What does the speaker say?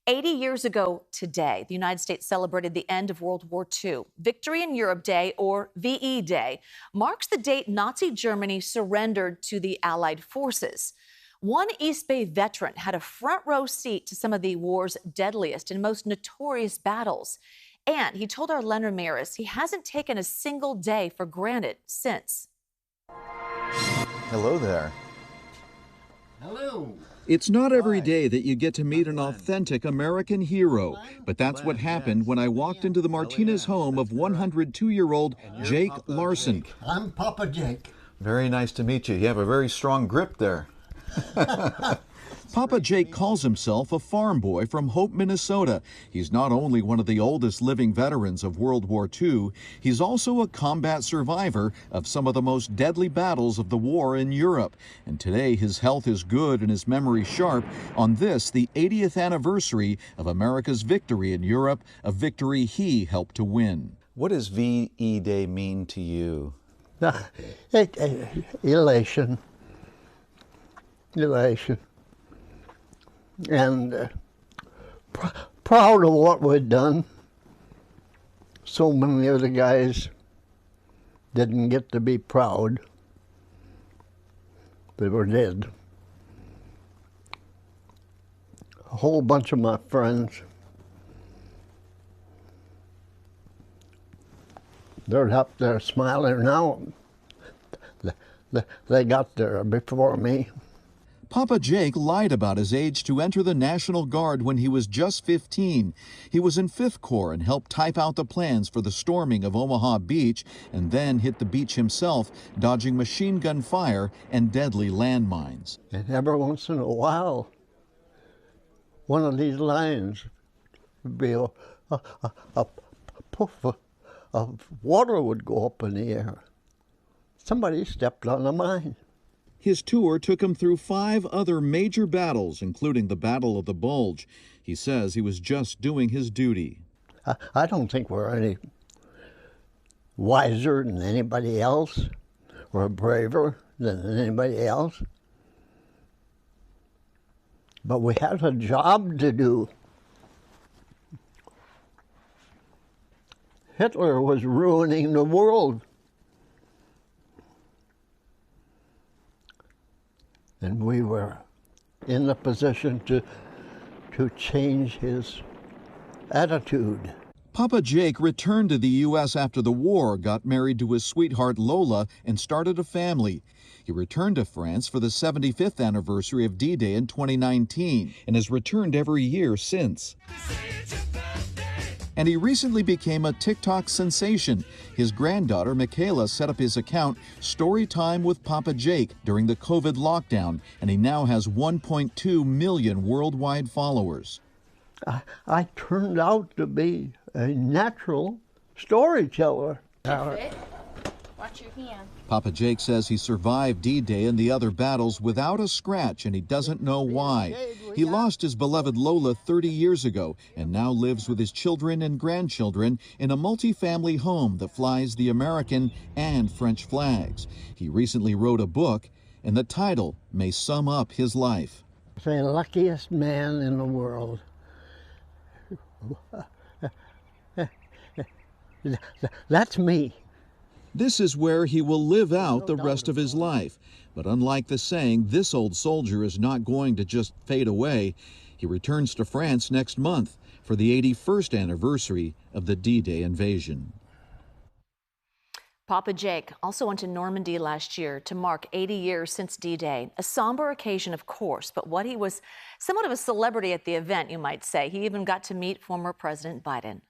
80 years ago today, the United States celebrated the end of World War II. Victory in Europe Day, or VE Day, marks the date Nazi Germany surrendered to the Allied forces. One East Bay veteran had a front row seat to some of the war's deadliest and most notorious battles. And he told our Len Ramirez he hasn't taken a single day for granted since. Hello there. Hello. It's not every day that you get to meet an authentic American hero, but that's what happened when I walked into the Martinez home of 102-year-old Jake Larson. I'm Papa Jake. Very nice to meet you. You have a very strong grip there. Papa Jake calls himself a farm boy from Hope, Minnesota. He's not only one of the oldest living veterans of World War II, he's also a combat survivor of some of the most deadly battles of the war in Europe. And today his health is good and his memory sharp on this, the 80th anniversary of America's victory in Europe, a victory he helped to win. What does VE Day mean to you? Elation. And proud of what we'd done. So many of the guys didn't get to be proud. They were dead. A whole bunch of my friends, they're up there smiling now. They got there before me. Papa Jake lied about his age to enter the National Guard when he was just 15. He was in 5th Corps and helped type out the plans for the storming of Omaha Beach, and then hit the beach himself, dodging machine gun fire and deadly landmines. And every once in a while, one of these lines would be a puff of water would go up in the air. Somebody stepped on a mine. His tour took him through 5 other major battles, including the Battle of the Bulge. He says he was just doing his duty. I don't think we're any wiser than anybody else or braver than anybody else. But we had a job to do. Hitler was ruining the world. And we were in the position to change his attitude. Papa Jake returned to the U.S. after the war, got married to his sweetheart Lola, and started a family. He returned to France for the 75th anniversary of D-Day in 2019 and has returned every year since. And he recently became a TikTok sensation. His granddaughter, Michaela, set up his account, Storytime with Papa Jake, during the COVID lockdown, and he now has 1.2 million worldwide followers. I turned out to be a natural storyteller. Watch your hand. Papa Jake says he survived D-Day and the other battles without a scratch, and he doesn't know why. He lost his beloved Lola 30 years ago and now lives with his children and grandchildren in a multi-family home that flies the American and French flags. He recently wrote a book, and the title may sum up his life. The luckiest man in the world. That's me. This is where he will live out the rest of his life. But unlike the saying, this old soldier is not going to just fade away. He returns to France next month for the 81st anniversary of the D-Day invasion. Papa Jake also went to Normandy last year to mark 80 years since D-Day. A somber occasion, of course, but he was somewhat of a celebrity at the event, you might say. He even got to meet former President Biden.